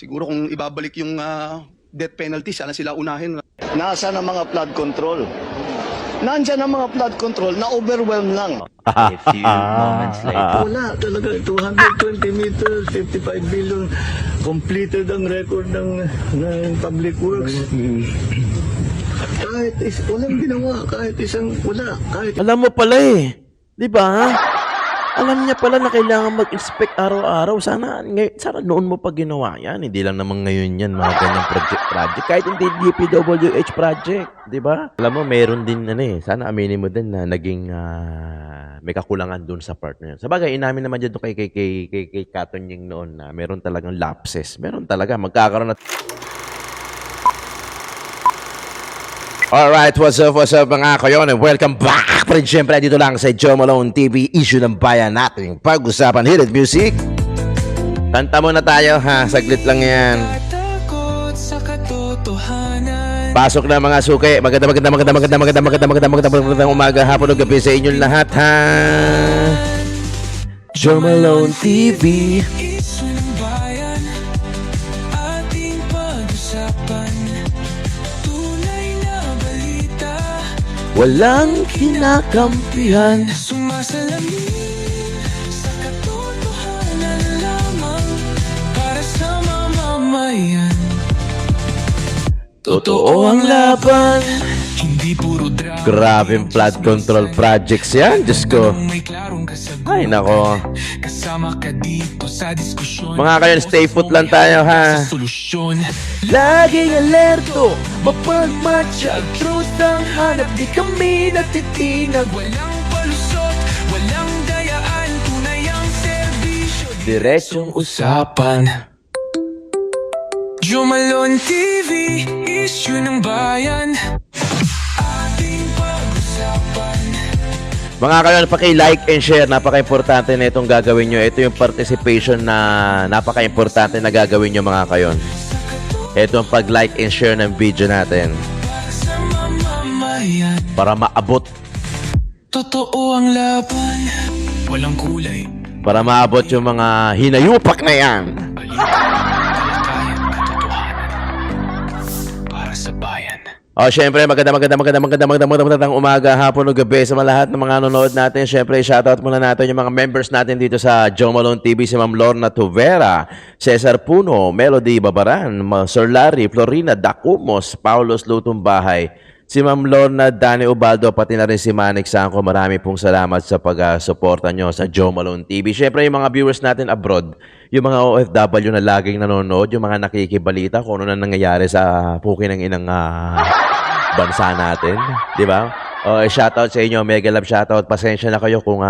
Siguro kung ibabalik yung death penalty, sana sila unahin. Nasaan ang mga flood control? Nandyan ang mga flood control na overwhelm lang. A few moments later. Wala talaga. 220 meters, 55 billion. Completed ang record ng public works. Walang ginawa. Alam mo pala eh. Di ba? Alam niya pala na kailangan mag-inspect araw-araw. Sana noon mo pa ginawa yan. Hindi lang naman ngayon yan mga ganyang project. Kahit hindi DPWH project. Di ba? Alam mo, meron din sana aminin mo din na naging may kakulangan dun sa partner. Sabagay, inamin naman dyan kay Katonying noon na meron talagang lapses. Meron talaga. Magkakaroon na. Alright, what's up mga kayon, and welcome back pa rin syempre dito lang sa Joe Malone TV, issue ng bayan natin. Pag-usapan, hit it music. Kanta muna tayo ha, saglit lang yan. Pasok na mga suki, magandang umaga, hapon o gabi sa inyong lahat ha. Joe Malone TV. Walang kinakampihan. Sumasalamin sa katotohanan lamang para sa mamamayan. Totoo ang laban. Hindi puro drama. Grabing flood control projects yan, Diyos ko. May klarong kasagutan. Ay nako. Kasama ka dito sa diskusyon. Mga kayon, stay put lang tayo ha. Solusyon. Laging alerto, mapagmatsyag, truth ang hanap, di kami natitinag. Walang palusot, walang dayaan, tunay ang serbisyo. Diretsong Usapan. Joe Malone TV, issue ng bayan. Ating pag-usapan. Mga kayon, paki-like and share. Napaka-importante na itong gagawin nyo. Ito yung participation na napaka-importante na gagawin nyo mga kayon. Ito ang pag-like and share ng video natin. Para sa mamamayan. Para maabot. Totoo ang laban. Walang kulay. Para maabot yung mga hinayupak na yan. Talakayan katotohanan. Para sa bayan. O, syempre, magandang umaga, hapon o gabi sa mga lahat ng mga nanonood natin. Syempre, shoutout muna natin yung mga members natin dito sa Joe Malone TV, si Ma'am Lorna Tuvera, Cesar Puno, Melody Babaran, Sir Larry, Florina Dacumos, Paulos Lutong Bahay, si Ma'am Lorna Dani Ubaldo, pati na rin si Manik Sangko. Marami pong salamat sa pag-suporta nyo sa Joe Malone TV. Syempre, yung mga viewers natin abroad, yung mga OFW na laging nanonood, yung mga nakikibalita kung ano na nangyayari sa pukin ng inang bansa natin, di ba? Shoutout sa inyo, mega love shoutout. Pasensya na kayo kung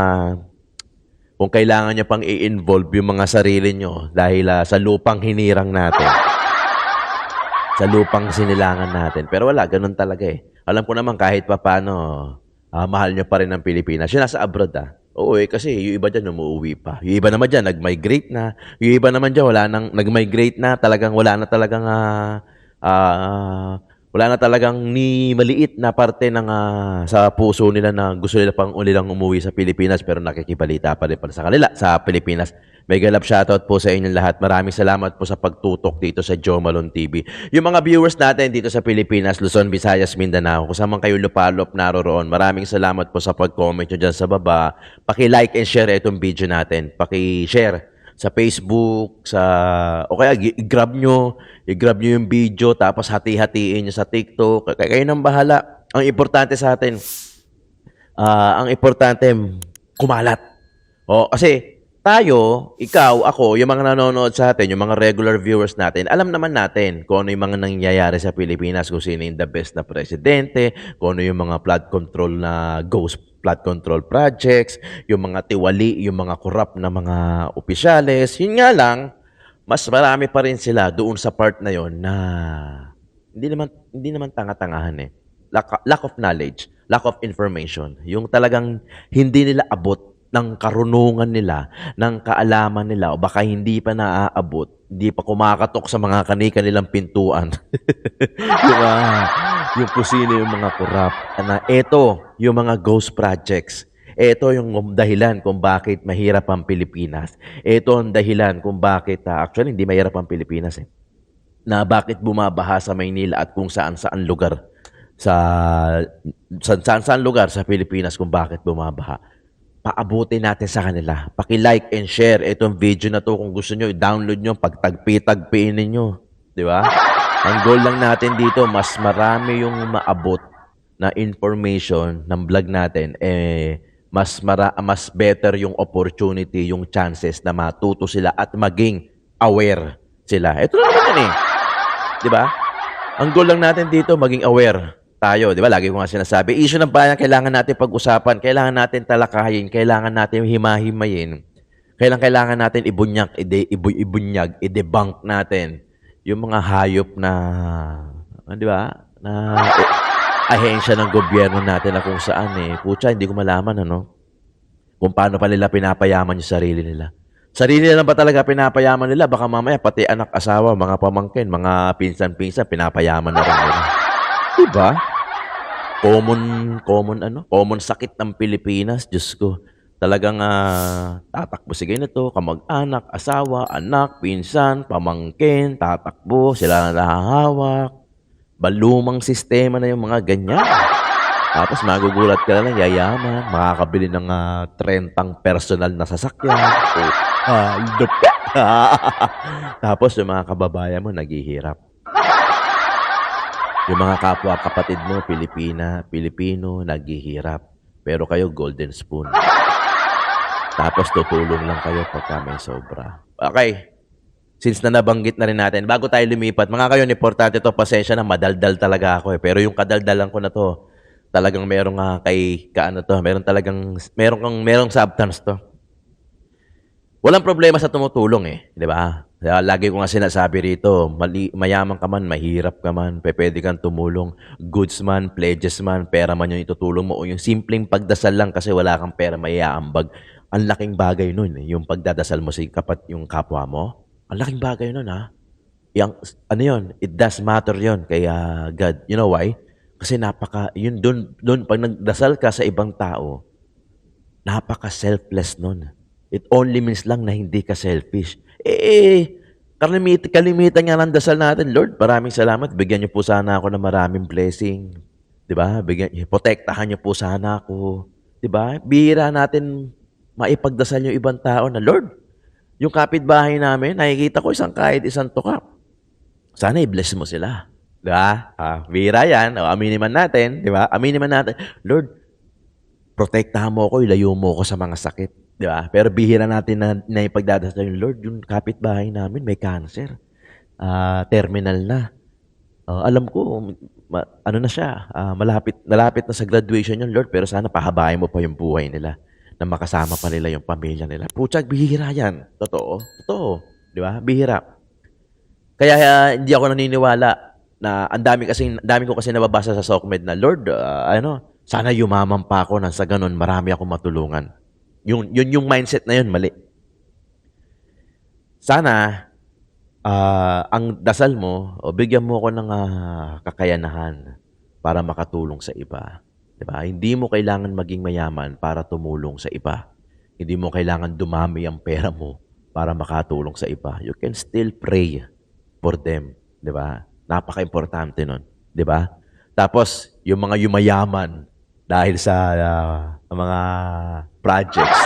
kailangan nyo pang i-involve yung mga sarili nyo dahil sa lupang hinirang natin. Sa lupang sinilangan natin. Pero wala, ganun talaga eh. Alam ko naman kahit pa paano, mahal nyo pa rin ang Pilipinas. Yung nasa abroad Oo kasi yung iba dyan umuwi pa. Yung iba naman dyan, nag-migrate na. Yung iba naman dyan, nag-migrate na. Talagang wala na talagang ni maliit na parte ng sa puso nila na gusto nila pang ulilang umuwi sa Pilipinas pero nakikibalita pa rin pala sa kanila sa Pilipinas. Mega love shoutout po sa inyong lahat. Maraming salamat po sa pagtutok dito sa Joe Malone TV. Yung mga viewers natin dito sa Pilipinas, Luzon, Visayas, Mindanao, kung saan man kayo lupalop naroroon, maraming salamat po sa pag-comment nyo dyan sa baba. Paki-like and share itong video natin. Paki-share sa Facebook, o kaya i-grab nyo yung video, tapos hati-hatiin nyo sa TikTok. Kayo nang bahala. Ang importante sa atin, kumalat. Kasi tayo, ikaw, ako, yung mga nanonood sa atin, yung mga regular viewers natin, alam naman natin kung ano yung mga nangyayari sa Pilipinas, kung sino yung the best na presidente, kung ano yung mga flood control na ghost flood control projects, yung mga tiwali, yung mga corrupt na mga opisyales. Yun nga lang, mas marami pa rin sila doon sa part na yon na hindi naman tanga-tangahan eh. Lack of knowledge, lack of information. Yung talagang hindi nila abot ng karunungan nila, ng kaalaman nila, o baka hindi pa naaabot, hindi pa kumakatok sa mga kani-kanilang pintuan. Diba? Yung kusino yung mga corrupt. Ito, yung mga ghost projects. Ito yung dahilan kung bakit mahirap ang Pilipinas. Ito ang dahilan kung bakit, actually, hindi mahirap ang Pilipinas eh. na bakit bumabaha sa Maynila at kung saan-saan lugar sa saan-saan lugar sa Pilipinas kung bakit bumabaha. Paabutin natin sa kanila. Paki-like and share itong video na to kung gusto nyo, i-download nyo, pagtagpi-tagpiin ninyo. Di ba? Ang goal lang natin dito, mas marami yung maabot na information ng vlog natin, mas better yung opportunity, yung chances na matuto sila at maging aware sila. Ito na naman yun eh. Di ba? Ang goal lang natin dito, maging aware tayo. Di ba? Lagi ko nga sinasabi, issue ng bayan, kailangan natin pag-usapan, kailangan natin talakayin, kailangan natin himahimayin, kailangan natin ibunyag, i-debunk natin yung mga hayop na, di ba? Na ahensya ng gobyerno natin na kung saan putya, hindi ko malaman kung paano pa nila pinapayaman yung sarili nila. Sarili nila ba talaga pinapayaman nila? Baka mamaya pati anak, asawa, mga pamangkin, mga pinsan-pinsan, pinapayaman na rin nila. Diba? Common sakit ng Pilipinas, Diyos ko. Talagang tatakbo si ganito, kamag-anak, asawa, anak, pinsan, pamangkin, tatakbo, sila na nahahawak. Balumang sistema na yung mga ganyan. Tapos magugulat ka na lang, yayaman, makakabili ng 30 personal na sasakyan. Lupit! Tapos yung mga kababayan mo, naghihirap. Yung mga kapwa-kapatid mo, Pilipino, naghihirap. Pero kayo, golden spoon. Tapos tutulong lang kayo pagka may sobra. Okay. Since na nabanggit na rin natin, bago tayo lumipat, mga kayo, importante to, pasensya na, madaldal talaga ako Pero yung kadaldalan ko na to, talagang merong merong substance to. Walang problema sa tumutulong di ba? Lagi ko nga sinasabi rito, mayaman ka man, mahirap ka man, pwede kang tumulong, goods man, pledges man, pera man yung itutulong mo, o yung simpleng pagdasal lang kasi wala kang pera, maiaambag. Ang laking bagay nun, yung pagdadasal mo yung kapwa mo. Ang laking bagay nun, it does matter yun kay God. You know why? Kasi doon, pag nagdasal ka sa ibang tao, napaka-selfless nun. It only means lang na hindi ka selfish. Kalimitan nga ng dasal natin, Lord, maraming salamat. Bigyan niyo po sana ako ng maraming blessing. Diba? Protektahan niyo po sana ako. Diba? Bihira natin maipagdasal yung ibang tao na, Lord, yung kapitbahay namin, nakikita ko kahit isang tuka. Sana i-bless mo sila. Diba? Bihira yan. Aminin man natin. Diba? Aminin man natin. Lord, protektahan mo ako, ilayo mo ako sa mga sakit. Diba? Pero bihira natin na ipagdadasal yung Lord, yung kapitbahay namin may cancer. Terminal na. Alam ko, na siya, nalapit na sa graduation yung Lord, pero sana pahabain mo pa yung buhay nila na makasama pa nila yung pamilya nila. Putsag, bihira yan. Totoo. Di ba? Bihira. Kaya hindi ako naniniwala na ang dami ko kasi nababasa sa SOCMED na, Lord, sana yumaman pa ako nang sa ganun, marami akong matulungan. Yung mindset na yun, mali. Sana, ang dasal mo, bigyan mo ako ng kakayanahan para makatulong sa iba. Diba? Hindi mo kailangan maging mayaman para tumulong sa iba. Hindi mo kailangan dumami ang pera mo para makatulong sa iba. You can still pray for them. Diba? Napaka-importante nun. Diba? Tapos, yung mga yumayaman dahil sa mga projects,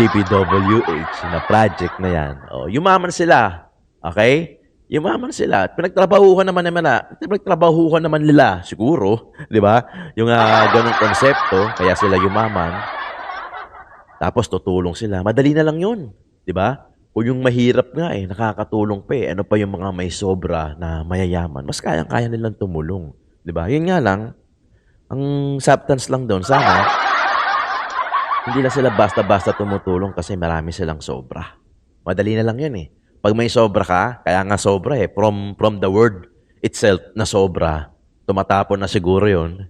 DPWH na project na yan, yumaman sila. Okay? Yumaman sila. Pinagtrabahuhan naman nila, siguro. Di ba? Yung ganung konsepto, kaya sila yumaman. Tapos tutulong sila. Madali na lang yun. Di ba? Kung yung mahirap nga nakakatulong pa ano pa yung mga may sobra na mayayaman, mas kayang-kaya nilang tumulong. Di ba? Yun nga lang, ang substance lang doon, sana, hindi na sila basta-basta tumutulong kasi marami silang sobra. Madali na lang yun Pag may sobra ka, kaya nga sobra from the word itself na sobra, tumatapon na siguro yun.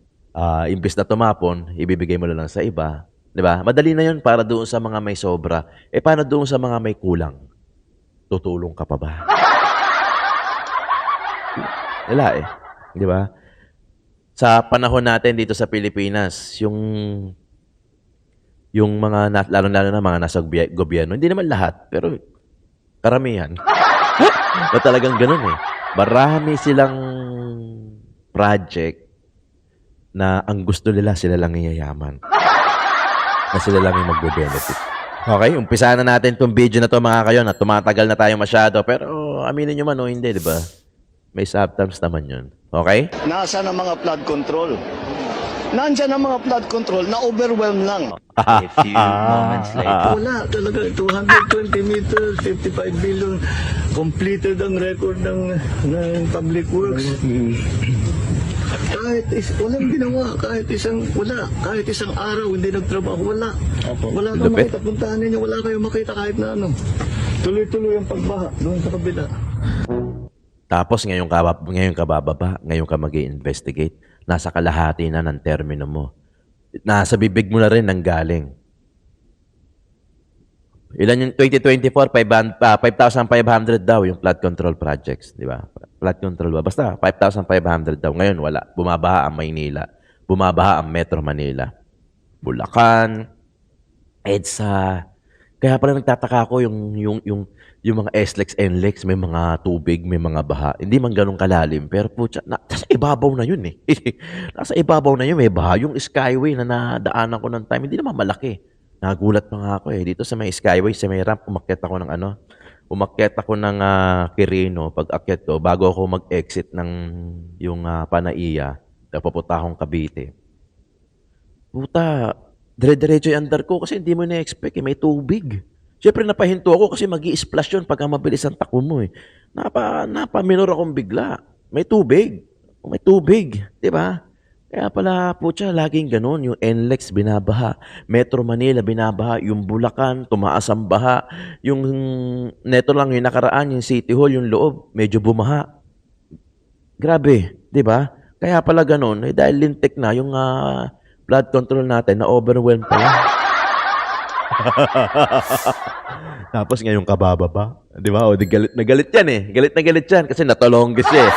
Imbis na tumapon, ibibigay mo lang sa iba. Diba? Madali na yun para doon sa mga may sobra. Paano doon sa mga may kulang? Tutulong ka pa ba? Wala Diba? Sa panahon natin dito sa Pilipinas, yung mga, lalo-lalo na mga nasa gobyerno, hindi naman lahat, pero karamihan. Na talagang ganun Marami silang project na ang gusto nila sila lang yayaman. Na sila lang yung magbe-benefit. Okay, umpisa na natin itong video na to mga kayo na tumatagal na tayo masyado. Pero aminin nyo man o hindi, di ba? May substance naman yun. Okay? Nasaan ang mga flood control? Nandyan ang mga flood control na overwhelm lang. A few moments later. Wala talaga. 220 meters, 55 billion. Completed ang record ng Public Works. Walang ginawa. Kahit isang araw hindi nagtrabaho. Wala kang Lupit. makita. Puntahan ninyo. Wala kayong makita kahit na ano. Tuloy-tuloy ang pagbaha doon sa kabila. Tapos ngayon ka bababa, ngayon ka mag-i-investigate. Nasa kalahati na ng termino mo. Nasa bibig mo na rin ang galing. Ilan yung 2024? 5,500 daw yung flood control projects. Di ba? Flood control ba? Basta 5,500 daw. Ngayon wala. Bumabaha ang Maynila. Bumabaha ang Metro Manila. Bulacan. EDSA. Kaya pala nagtataka ako yung mga SLEX, NLEX, may mga tubig, may mga baha. Hindi man ganun kalalim. Pero putya, nasa ibabaw na yun eh. Nasa ibabaw na yun, may baha. Yung Skyway na nadaanan ko ng time, hindi naman malaki. Nagulat pa nga ako eh. Dito sa may Skyway, sa may ramp, umakyat ako ng Quirino. Pag akyat ko, bago ako mag-exit ng yung Panaiya, papunta akong Cavite. Puta, dire-diretso yung andar ko kasi hindi mo na-expect eh. May tubig. Siyempre napahinto ako kasi mag-i-splash yun pagka mabilis ang takbo mo eh. Napaminor akong bigla. May tubig. May tubig. Diba? Kaya pala, putya, laging ganun. Yung NLEX binabaha. Metro Manila binabaha. Yung Bulacan, tumaas ang baha. Yung neto lang yung nakaraan, yung City Hall, yung loob, medyo bumaha. Grabe. Diba? Kaya pala ganun. Eh, dahil lintik na yung flood control natin na overwhelmed pala. Tapos ngayon kabababa. Di ba? O, galit na galit yan eh. Galit na galit yan kasi natolongges siya eh.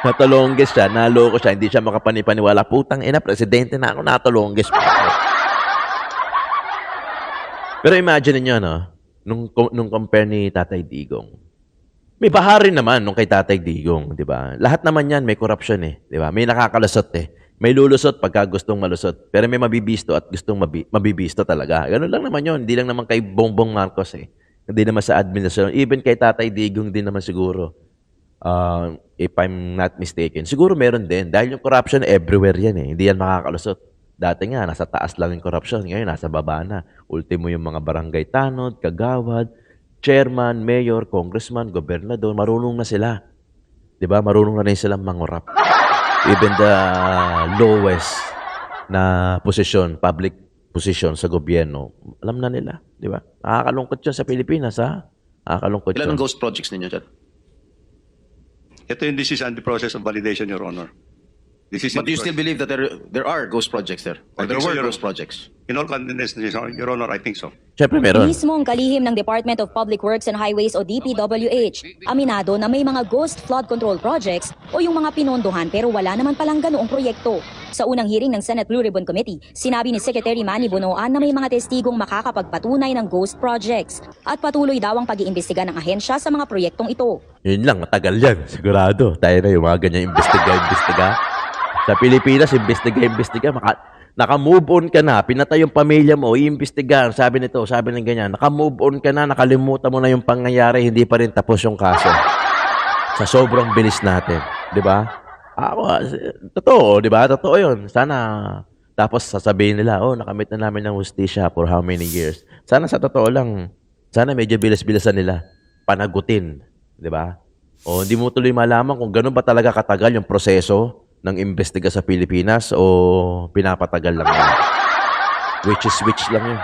Natolongges siya. Naloko siya. Hindi siya makapanipaniwala. Putang ina, presidente na ako. Natolongges pa ako. Pero imagine niyo no? Nung compare ni Tatay Digong. May baha rin naman nung kay Tatay Digong. Di ba? Lahat naman yan may corruption eh. Di ba? May nakakalusot eh. May lulusot pagka gustong malusot. Pero may mabibisto at gustong mabibisto talaga. Ganun lang naman yun. Hindi lang naman kay Bongbong Marcos eh. Hindi naman sa administrasyon. Even kay Tatay Digong din naman siguro. If I'm not mistaken. Siguro meron din. Dahil yung corruption everywhere yan eh. Hindi yan makakalusot. Dati nga, nasa taas lang yung corruption. Ngayon, nasa baba na. Ultimo yung mga barangay tanod, kagawad, chairman, mayor, congressman, gobernador. Marunong na sila. Diba? Marunong na rin silang mangurap. Even the lowest na posisyon, public position sa gobyerno, alam na nila, di ba? Nakakalungkot yun sa Pilipinas, ha? Nakakalungkot Ilan yun. ang ghost projects ninyo dyan? This is under process of validation, Your Honor. This is But do you still believe that there are ghost projects there? Or I there think so, were Your ghost Honor. projects? In all confidence, Your Honor, I think so. Siyempre meron. Mismo ang kalihim ng Department of Public Works and Highways o DPWH, aminado na may mga ghost flood control projects o yung mga pinondohan pero wala naman palang ganoong proyekto. Sa unang hearing ng Senate Blue Ribbon Committee, sinabi ni Secretary Manny Bonoan na may mga testigong makakapagpatunay ng ghost projects at patuloy daw ang pag-iimbestiga ng ahensya sa mga proyektong ito. Yun lang, matagal yan. Sigurado. Tayo na yung mga ganyan imbestiga. Sa Pilipinas, imbestiga. Naka-move on ka na. Pinatay yung pamilya mo, iimbestigahan. Sabi nito, sabi ng ganyan. Naka-move on ka na, nakalimutan mo na yung pangyayari, hindi pa rin tapos yung kaso. Sa sobrang bilis natin. Di ba? Totoo, di ba? Totoo yun. Sana, tapos sasabihin nila, nakamit na namin ng hustisya for how many years. Sana sa totoo lang, sana medyo bilis-bilisan nila. Panagutin. Di ba? O hindi mo tuloy malaman kung gano'n ba talaga katagal yung proseso ng imbestiga sa Pilipinas o pinapatagal lang yun. Which lang yun.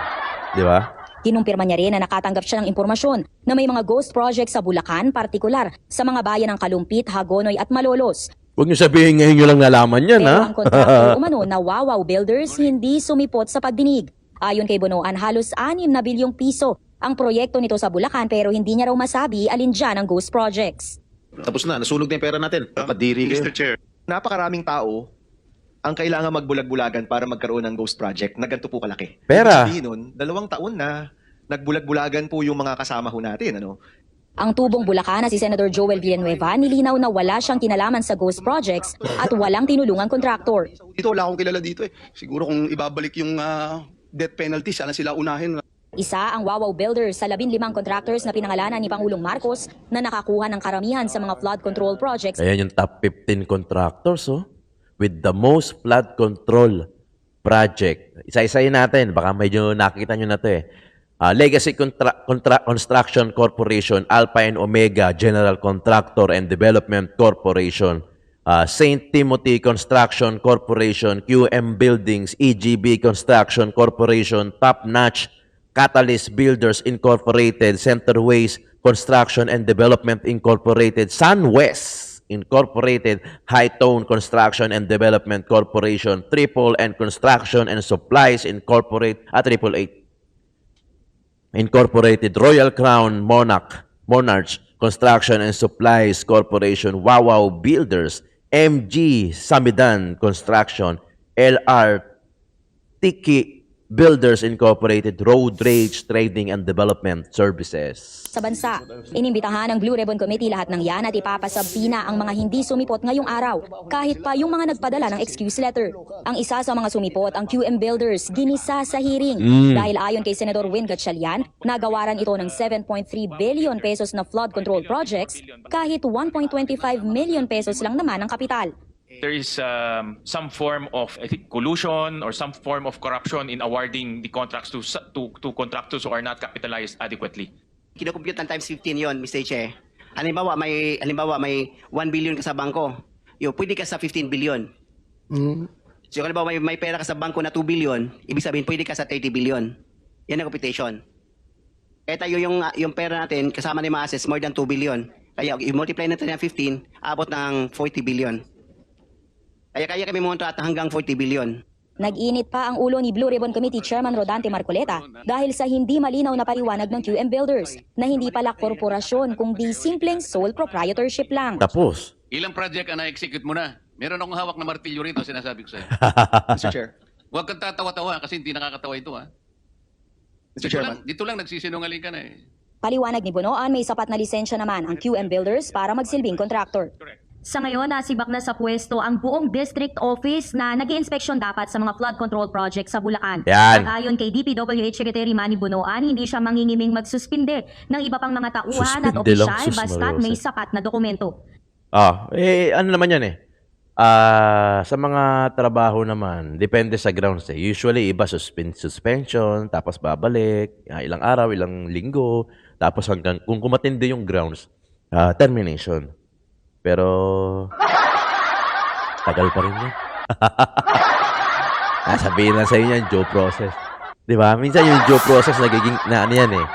Di ba? Kinumpirma niya rin na nakatanggap siya ng impormasyon na may mga ghost projects sa Bulacan, partikular sa mga bayan ng Kalumpit, Hagonoy at Malolos. Huwag niyo sabihin ngayon nyo lang nalaman yan, Pero ha? ang kontraktor umano na Wawaw Builders hindi sumipot sa pagdinig. Ayon kay Bonoan, halos 6 na bilyong piso ang proyekto nito sa Bulacan pero hindi niya raw masabi alin dyan ang ghost projects. Tapos na, nasunog na yung pera natin. Nakadiri kayo. Mr. Chair, Napakaraming tao ang kailangan magbulag-bulagan para magkaroon ng ghost project na ganito po kalaki. Pera. Ibig sabihin nun, 2 taon na nagbulag-bulagan po yung mga kasama ho natin. Ano? Ang tubong Bulacan na si Senator Joel Villanueva nilinaw na wala siyang kinalaman sa ghost projects at walang tinulungang kontraktor. Dito wala akong kilala dito eh. Siguro kung ibabalik yung death penalty, sana sila unahin. Isa ang Wawaw Builders sa 15 contractors na pinangalanan ni Pangulong Marcos na nakakuha ng karamihan sa mga flood control projects. Ayan yung top 15 contractors, oh, with the most flood control project. Isa-isayin natin. Baka medyo nakikita nyo na to eh. Legacy Construction Corporation, Alpha and Omega General Contractor and Development Corporation, St. Timothy Construction Corporation, QM Buildings, EGB Construction Corporation, Top Notch Catalyst Builders Incorporated, Centerways Construction and Development Incorporated, SunWest Incorporated, High Tone Construction and Development Corporation, Triple and Construction and Supplies Incorporated, Incorporated, Royal Crown Monarch Construction and Supplies Corporation, Wawaw Builders, MG Samidan Construction, LR Tiki Builders Incorporated, Road Rage Trading and Development Services. Sa bansa, inimbitahan ng Blue Ribbon Committee lahat ng yan at ipapasabina ang mga hindi sumipot ngayong araw, kahit pa yung mga nagpadala ng excuse letter. Ang isa sa mga sumipot, ang QM Builders, ginisa sa hearing. Dahil ayon kay Senador Win Gatchalian, nagawaran ito ng 7.3 billion pesos na flood control projects, kahit 1.25 million pesos lang naman ang kapital. There is some form of, I think, collusion or some form of corruption in awarding the contracts to contractors who are not capitalized adequately. Kinocompute ng times 15 yon, Mr. Che. Halimbawa may 1 billion ka sa bangko. Pwede ka sa 15 billion. So halimbawa may pera ka sa bangko na 2 billion, ibig sabihin pwede ka sa 30 billion. Yan ang computation. Kaya tayo yung pera natin kasama ng mga assets more than 2 billion. Kaya i-multiply natin ng 15, abot ng 40 billion. Kaya kami monta at hanggang 40 billion. Nag-init pa ang ulo ni Blue Ribbon Committee Chairman Rodante Marcoleta dahil sa hindi malinaw na paliwanag ng QM Builders na hindi pala korporasyon kundi simpleng sole proprietorship lang. Tapos, Ilang project ang na-execute mo na? Meron akong hawak na martilyo rito, sinasabi ko sa'yo. Mr. Chair. Huwag kang tatawa-tawa kasi hindi nakakatawa ito, ha? Mr. Chairman. Dito lang nagsisinungaling ka na eh. Paliwanag ni Bonoan, may sapat na lisensya naman ang QM Builders para magsilbing kontraktor. Sa ngayon, nasibak na sa pwesto ang buong district office na nag-i-inspection dapat sa mga flood control project sa Bulacan. Yan. At ayon kay DPWH Secretary Manny Bonoan, hindi siya mangingiming magsuspinde ng iba pang mga tauhan at Suspinde lang, opisyal sus basta't Maria may Jose. sapat na dokumento. ano naman yan eh. Sa mga trabaho naman, depende sa grounds eh. Usually, iba suspension, tapos babalik, ilang araw, ilang linggo, tapos hanggang, kung kumatindi yung grounds, termination. Pero, tagal pa rin yan. Sabihin lang sa inyo yan, due process. Di ba? Minsan yung due process nagiging, ano yan eh,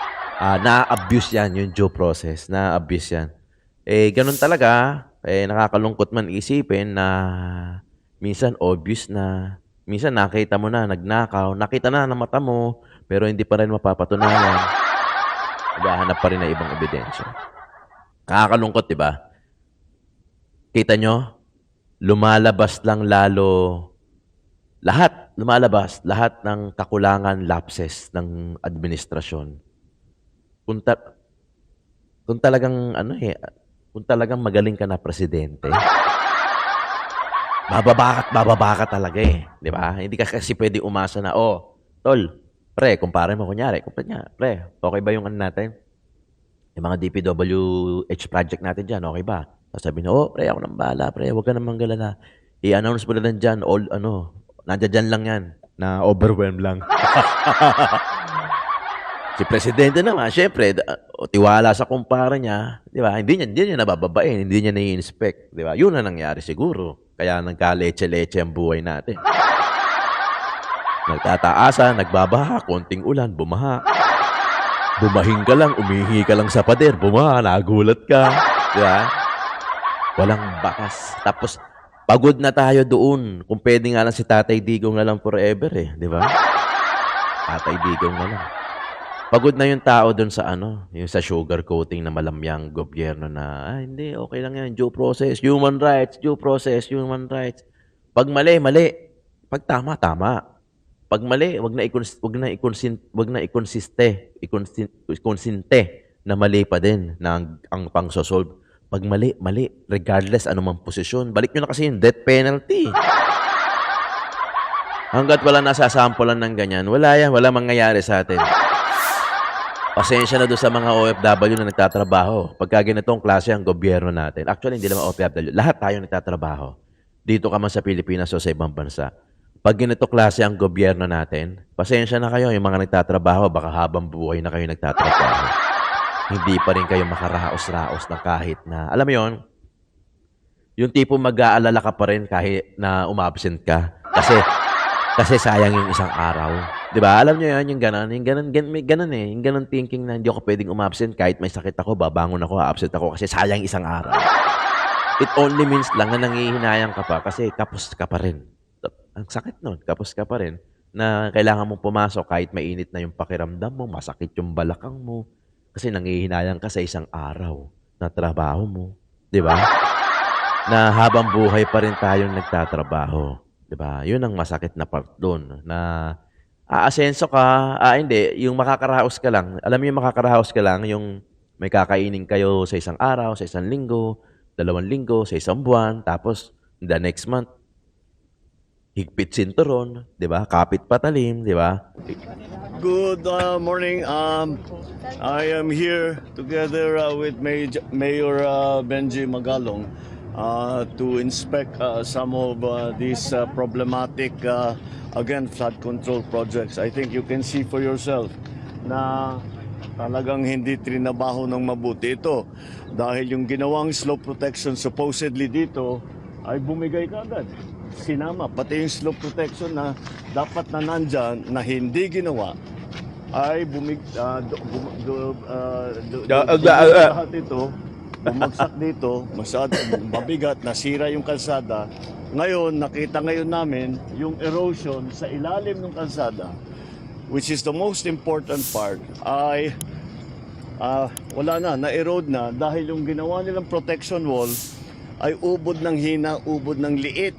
na-abuse yan, yung due process. Na-abuse yan. Ganun talaga, nakakalungkot man isipin na minsan obvious na, minsan nakita mo na, nagnakaw, nakita na ng mata mo, pero hindi pa rin mapapatunayan. Naghahanap pa rin ng ibang ebidensya. Nakakalungkot, di ba? Kita nyo, lumalabas lang lalo lumalabas lahat ng kakulangan, lapses ng administrasyon. Kung talagang kung talagang magaling ka na presidente, bababa ka talaga eh, di ba? Hindi ka kasi pwede umasa na, tol, pre, kumpare mo kunyari, pre, okay ba yung natin? Yung mga DPWH project natin dyan, okay ba? Sabi na, pre, ako nang bahala, pre, huwag ka nang manggalala. I-announce mo na lang dyan, nandiyan dyan lang yan, na overwhelm lang. Si Presidente naman, syempre, tiwala sa kumpara niya, di ba? Hindi niya nabababain, hindi niya nai-inspect, di ba? Yun na nangyari siguro. Kaya nagka-leche-leche ang buhay natin. Nagtataasa, nagbabaha, konting ulan, bumaha. Bumahing ka lang, umihi ka lang sa pader, bumaha, nagulat ka, di ba? Walang bakas. Tapos, pagod na tayo doon. Kung pwede nga lang si Tatay Digong na lang forever eh. Di ba? Tatay Digong na lang. Pagod na yung tao doon sa yung sa sugar coating na malamyang gobyerno na, hindi, okay lang yan. Due process, human rights, due process, human rights. Pag mali, mali. Pag tama, tama. Pag mali, wag na ikonsinte na mali pa din na ang pang-solve. Pag mali, mali. Regardless anumang posisyon. Balik nyo na kasi yung death penalty. Hanggat wala nasasampulan ng ganyan, wala yan. Wala mangyayari sa atin. Pasensya na doon sa mga OFW na nagtatrabaho. Pagka ganitong klase ang gobyerno natin. Actually, hindi naman OFW. Lahat tayo nagtatrabaho. Dito ka man sa Pilipinas o sa ibang bansa. Pag ganito klase ang gobyerno natin, pasensya na kayo. Yung mga nagtatrabaho, baka habang buhay na kayo nagtatrabaho. Hindi pa rin kayo makaraos-raos na kahit na, alam mo yun, yung tipo mag-aalala ka pa rin kahit na umabsent ka. Kasi sayang yung isang araw. Di ba? Alam nyo yan, yung ganon. May ganon eh. Yung ganon thinking na hindi ako pwedeng umabsent kahit may sakit ako, babangon ako, absent ako kasi sayang isang araw. It only means lang na nangihinayang ka pa kasi kapos ka pa rin. Ang sakit nun, kapos ka pa rin na kailangan mong pumasok kahit mainit na yung pakiramdam mo, masakit yung balakang mo kasi nangihinayang ka sa isang araw na trabaho mo. Di ba? Na habang buhay pa rin tayong nagtatrabaho. Diba? Yun ang masakit na part doon. Na aasenso ka, hindi, yung makakaraos ka lang. Alam mo yung makakaraos ka lang, yung may kakainin kayo sa isang araw, sa isang linggo, 2 linggo, sa isang buwan, tapos the next month, higpit sinturon, diba? Kapit patalim, diba? Good morning. I am here together with Mayor Benji Magalong to inspect some of these problematic, again, flood control projects. I think you can see for yourself na talagang hindi trinabaho ng mabuti ito. Dahil yung ginawang slope protection supposedly dito ay bumigay kagad. Sinama, pati yung slope protection na dapat na nandyan na hindi ginawa ay lahat ito. Bumagsak dito, mabigat, nasira yung kalsada. Ngayon, nakita ngayon namin yung erosion sa ilalim ng kalsada, which is the most important part, ay wala na-erode na dahil yung ginawa nilang protection wall ay ubod ng hina, ubod ng liit.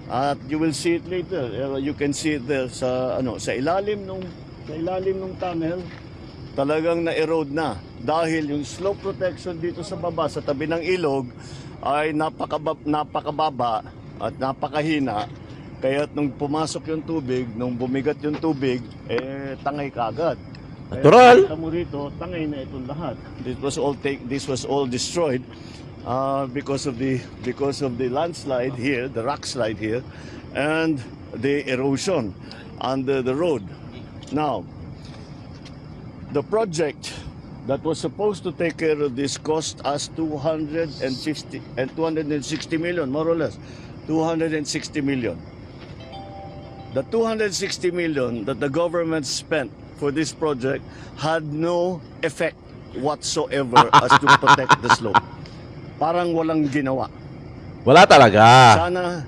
At you will see it later. You can see it there sa ilalim ng tunnel. Talagang na-erode na dahil yung slope protection dito sa baba sa tabi ng ilog ay napakababa at napakahina. Kaya nung pumasok yung tubig, nung bumigat yung tubig, tangay kagad. Natural. Kaya mo rito, tangay na itong lahat. This was all destroyed because of the landslide here, the rock slide here, and the erosion under the road. Now, the project that was supposed to take care of this cost us 260 million, more or less. 260 million. The 260 million that the government spent for this project had no effect whatsoever as to protect the slope. Parang walang ginawa. Wala talaga. Sana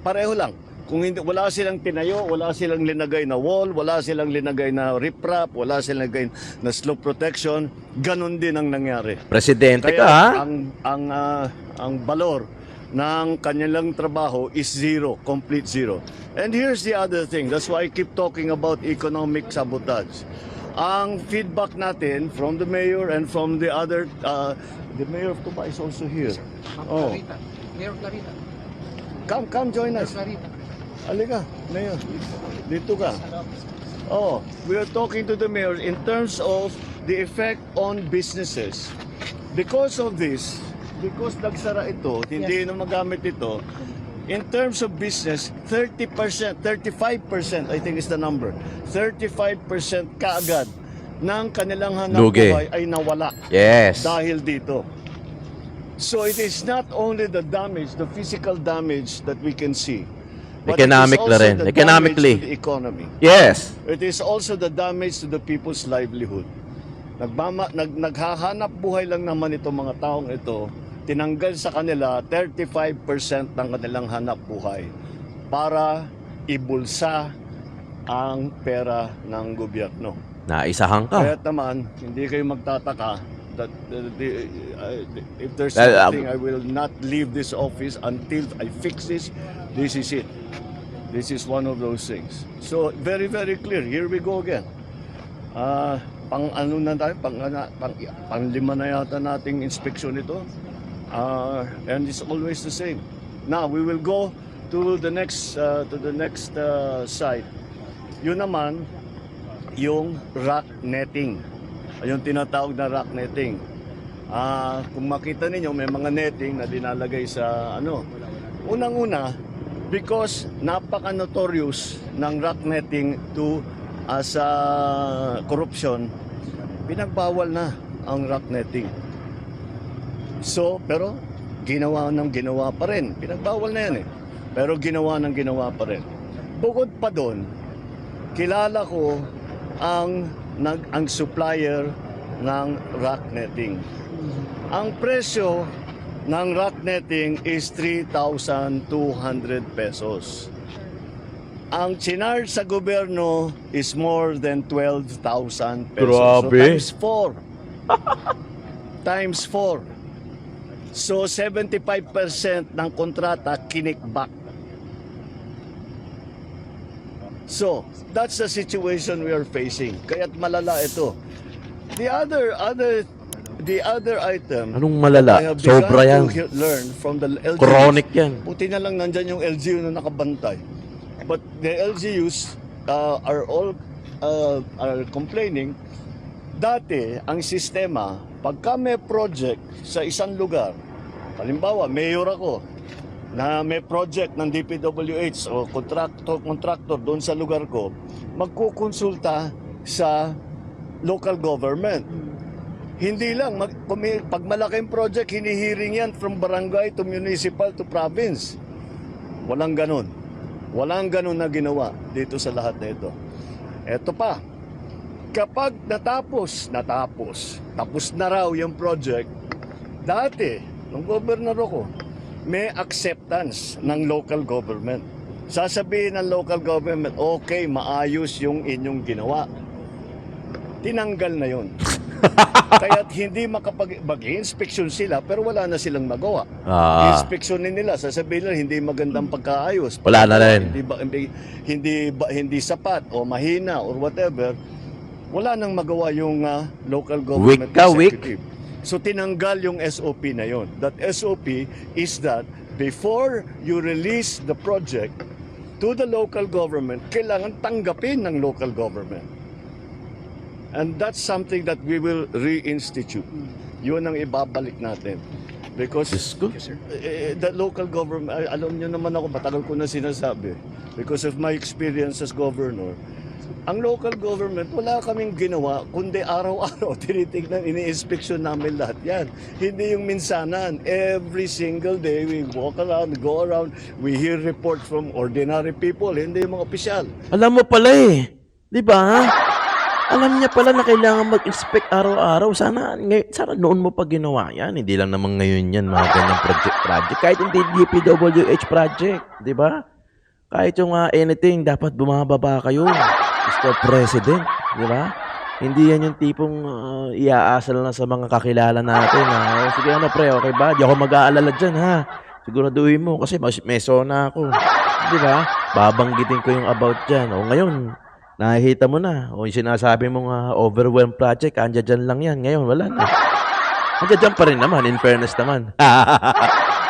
pareho lang. Kung hindi, wala silang tinayo, wala silang linagay na wall, wala silang linagay na riprap, wala silang linagay na slope protection, ganun din ang nangyari. Presidente Kaya ka, ha? ang valor ng kanilang trabaho is zero, complete zero. And here's the other thing, that's why I keep talking about economic sabotage. Ang feedback natin from the mayor and from the other, the mayor of Tuba is also here. Oh. Mayor Clarita. Come join us. Halika, Mayor. Dito ka. Oh, we are talking to the mayor in terms of the effect on businesses. Because of this, because nagsara ito, hindi na magamit ito, in terms of business, 30%, 35%, I think is the number, 35% kaagad ng kanilang hanap buhay ay nawala. Yes. Dahil dito. So it is not only the damage, the physical damage that we can see, but Economic it is na also rin. the Economically. damage to the economy. Yes. It is also the damage to the people's livelihood. Naghahanap buhay lang naman itong mga taong ito, tinanggal sa kanila 35% ng kanilang hanap buhay para ibulsa ang pera ng gobyerno. Naisahan ka. Kaya naman, hindi kayo magtataka that if there's something, I will not leave this office until I fix this. This is it. This is one of those things. So very, very clear. Here we go again. pang ano na tayo, pang lima na yata nating inspeksyon ito. And it's always the same. Now we will go to the next site. Yun naman yung rock netting. Yung tinatawag na rock netting. Kung makita ninyo, may mga netting na dinalagay sa ano. Unang-una, because napaka-notorious ng rock netting as corruption, pinagbawal na ang rock netting. So, pero ginawa pa rin. Pinagbawal na yan eh. Pero ginawa pa rin. Bukod pa doon, kilala ko ang supplier ng rock netting. Ang presyo ng rock netting is 3,200 pesos. Ang charge sa gobyerno is more than 12,000 pesos. Grabe. So times 4. So 75% ng kontrata kinikback. So, that's the situation we are facing. Kaya't malala ito. The other item Anong malala? I have Sobra begun yan. to learn from the LGUs. Chronic yan. Puti na lang nandyan yung LGU na nakabantay. But the LGUs are complaining. Dati, ang sistema, pagka may project sa isang lugar, halimbawa, mayor ako, na may project ng DPWH o contractor doon sa lugar ko, magkukonsulta sa local government. Hindi lang, pag malaking project, hinihiring yan from barangay to municipal to province. Walang ganun. Walang ganun na ginawa dito sa lahat na ito. Eto pa, kapag tapos na raw yung project, dati, nung gobernador ko, may acceptance ng local government. Sasabihin ng local government, okay, maayos yung inyong ginawa. Tinanggal na yon. Kaya't hindi mag-inspeksyon sila, pero wala na silang magawa. Inspeksyonin nila, sasabihin nila, hindi magandang pagkaayos. Wala na rin. Hindi sapat o mahina or whatever. Wala nang magawa yung local government executive. So tinanggal yung SOP na yon. That SOP is that before you release the project to the local government, kailangan tanggapin ng local government. And that's something that we will reinstitute. Yun ang ibabalik natin. Because the local government, alam nyo naman ako, matagal ko na sinasabi, because of my experience as governor, ang local government, wala kaming ginawa, kundi araw-araw tinitignan, ini-inspeksyon namin lahat yan. Hindi yung minsanan. Every single day, we walk around, go around, we hear reports from ordinary people, hindi yung mga opisyal. Alam mo pala eh. Di ba? Alam niya pala na kailangan mag-inspect araw-araw. Sana noon mo pa ginawa yan. Hindi lang naman ngayon yan, mga ganyang project. Kahit hindi DPWH project. Di ba? Kahit yung anything, dapat bumababa kayo. Mr. President, di ba? Hindi yan yung tipong iaasal na sa mga kakilala natin. Sige pre, okay ba? Di ako mag-aalala dyan, ha? Siguraduhin mo kasi may zona ako. Di ba? Babanggitin ko yung about dyan. O ngayon, nakikita mo na. O yung sinasabi mong overwhelmed project, andyan dyan lang yan. Ngayon, wala na. Andyan dyan pa rin naman, in fairness naman.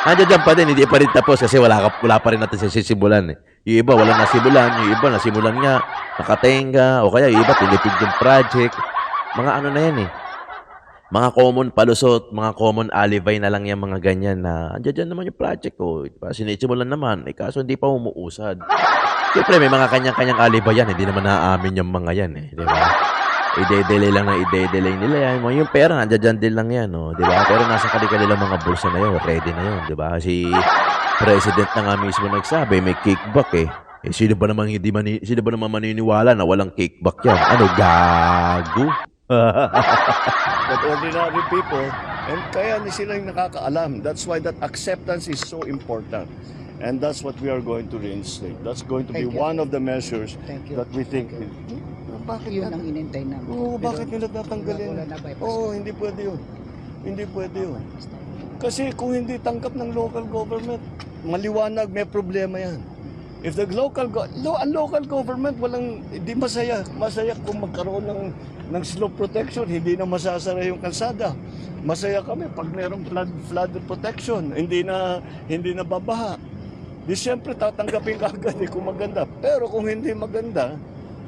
Andyan dyan pa din, hindi pa rin tapos kasi wala pa rin natin sisimulan eh. Yung iba, wala nasimulan. Yung iba, nasimulan nga, nakatenga, o kaya yung iba, tinipid yung project. Mga ano na yan eh. Mga common palusot, mga common alibay na lang yung mga ganyan na andyan dyan naman yung project ko. Sinisimulan naman, kaso hindi pa umuusad. Siyempre, may mga kanyang-kanyang alibay yan. Hindi naman naaamin yung mga yan eh. Di ba? I-delay lang na i-delay nila yan. Yung pera, andyan din lang yan. Oh. Di ba? Pero nasa kanilang mga bulsa na yun. Ready na yun. Di ba? Kasi President na nga mismo nagsabi, may kickback eh. Sino ba naman maniniwala na walang kickback yan? Ano, gago? But ordinary people, and kaya ni sila yung nakakaalam. That's why that acceptance is so important. And that's what we are going to reinstate. That's going to be one of the measures that we think. Bakit yun ang inintay namin? Oo, bakit nila tatanggalin? Oo, hindi pwede yun. Hindi pwede yun. Kasi kung hindi tangkap ng local government, maliwanag, may problema yan. If the ang local government hindi masaya kung magkaroon ng slope protection, hindi na masasara yung kalsada. Masaya kami pag mayroong flood protection, hindi na babaha. Di siyempre tatanggapin ka agad kung maganda. Pero kung hindi maganda,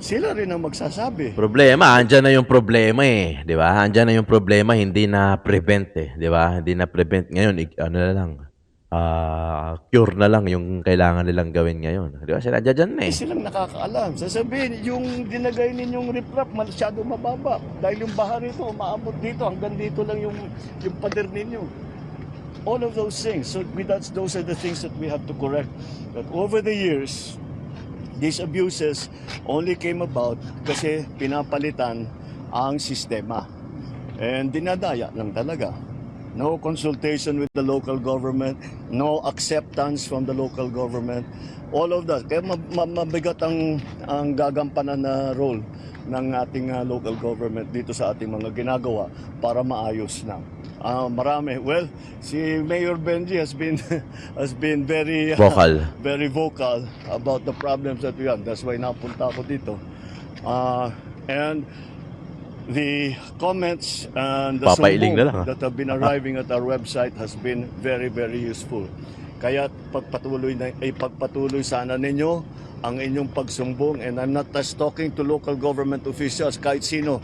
sila rin ang magsasabi. Problema, andyan na yung problema eh, 'di ba? Andyan na yung problema, hindi na prevent eh, 'di ba? Hindi na prevent ngayon, ano na lang. Cure na lang yung kailangan nilang gawin ngayon. 'Di ba? Sila andyan na eh. Silang nakakaalam. Sasabihin, yung dinagay ninyong riprap masyado mababa dahil yung baha rito umaabot dito hanggang dito lang yung pader ninyo. All of those things. So those are the things that we have to correct. But over the years, these abuses only came about kasi pinapalitan ang sistema. And dinadaya lang talaga. No consultation with the local government, no acceptance from the local government. All of that. Kaya mabigat ang gagampanan na role ng ating local government dito sa ating mga ginagawa para maayos na. Marami. Well, si Mayor Benji has been very Vocal. very vocal about the problems that we have. That's why napunta ako dito. And the comments and the Papailing na lang, sumbong that have been arriving at our website has been very, very useful. Kaya ipagpatuloy sana ninyo ang inyong pagsumbong, and I'm not just talking to local government officials, kahit sino.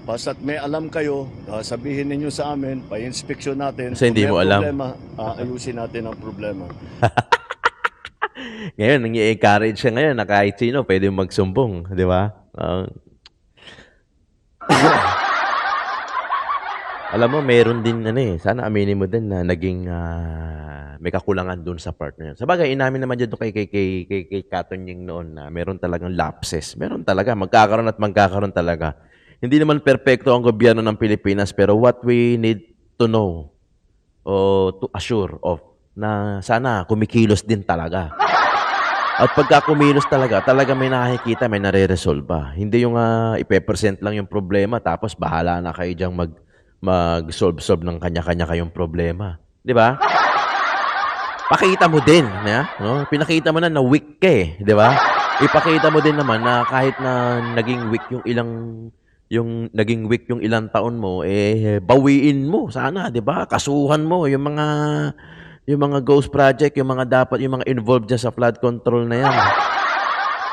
Basta't may alam kayo, sabihin ninyo sa amin, pa-inspeksyon natin. Kasi hindi mo Kung may alam. problema, ayusin natin ang problema. Ngayon, nang-i-encourage siya ngayon na kahit sino pwede magsumbong, 'di ba? Alam mo, meron din sana aminin mo din na naging may kakulangan doon sa partner. Sa bagay, inamin naman dyan kay Katonying noon na meron talagang lapses. Meron talaga, magkakaroon talaga. Hindi naman perpekto ang gobyerno ng Pilipinas, pero what we need to know o to assure of na sana kumikilos din talaga. At pagka kumilos talaga may nakikita, may nare-resolve. Hindi yung ipe-present lang yung problema tapos bahala na kayo diyang mag-solve ng kanya-kanya kayong problema. Di ba? Pakita mo din, no? Pinakita mo na weak ka eh, di ba? Ipakita mo din naman na kahit na naging weak yung ilang taon mo, bawiin mo sana, di ba? Kasuhan mo yung mga ghost project, yung mga involved dyan sa flood control na yan.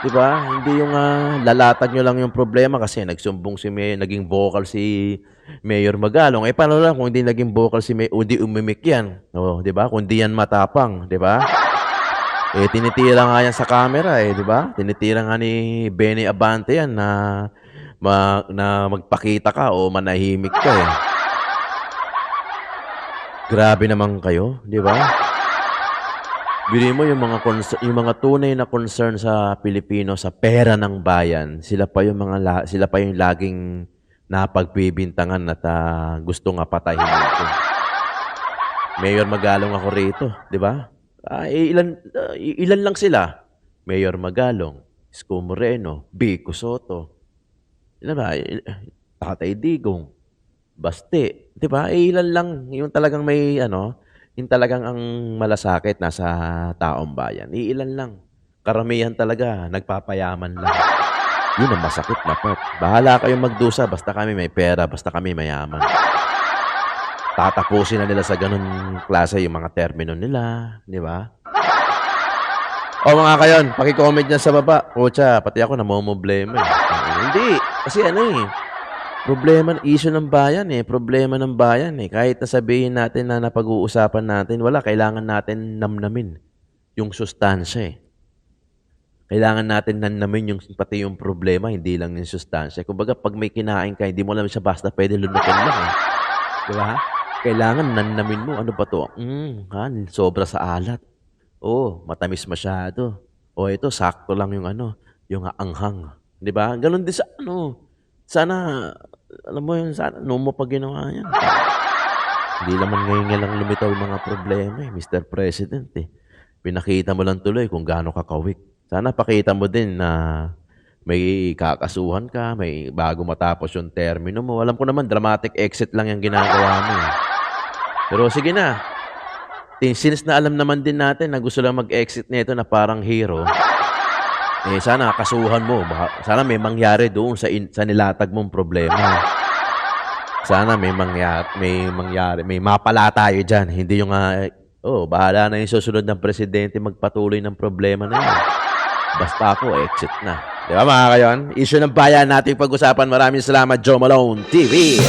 Di ba? Hindi yung lalatag nyo lang yung problema kasi nagsumbong naging vocal si Mayor Magalong. Paano lang kung hindi naging vocal si Mayor, hindi umimik yan. Di ba? Kung di yan matapang, di ba? Tinitira nga yan sa camera, di ba? Tinitira nga ni Benny Abante yan na magpakita ka o manahimik ka Grabe naman kayo, di ba? Bili mo yung mga tunay na concern sa Pilipino sa pera ng bayan, sila pa yung laging napagbibintangan at gusto nga patayin dito. Mayor Magalong ako rito, di ba? Ilan lang sila? Mayor Magalong, Isko Moreno, Vico Soto, ilan ba? Tatay Digong, Baste, di ba? Ilan lang yung talagang yung talagang ang malasakit nasa taong bayan. Ilan lang. Karamihan talaga, nagpapayaman lang. Yun ang masakit na part. Bahala kayong magdusa, basta kami may pera, basta kami mayaman. Tatapusin na nila sa ganun klase yung mga termino nila, di ba? O mga kayon, paki-comment dyan sa baba. Pucha, pati ako namomblema Hindi, kasi issue ng bayan problema ng bayan Kahit nasabihin natin na napag-uusapan natin, wala, kailangan natin namnamin yung sustansya Kailangan natin namnamin pati yung problema, hindi lang yung sustansya. Kumbaga, pag may kinain ka, hindi mo lang siya basta pwede lunukin lang Di ba? Kailangan namnamin mo, ano ba to? Sobra sa alat. Matamis masyado. Ito, sakto lang yung yung anghang. Di ba? Ganun din sa Sana, alam mo yun, sana, mo pa ginawa yan. Hindi naman ngayon lang lumitaw yung mga problema Mr. President Pinakita mo lang tuloy kung gaano ka kawik. Sana pakita mo din na may kakasuhan ka, may bago matapos yung termino mo. Alam ko naman, dramatic exit lang yung ginagawa mo Pero sige na. Since na alam naman din natin na gusto lang mag-exit nito na parang hero, sana kasuhan mo. Sana may mangyari doon sa nilatag mong problema. Sana may mangyari. May mapala tayo dyan. Hindi yung, bahala na yung susunod ng presidente magpatuloy ng problema na yun. Basta ako, exit na. Di ba mga kayon? Issue ng bayan nating pag-usapan. Maraming salamat, Joe Malone TV.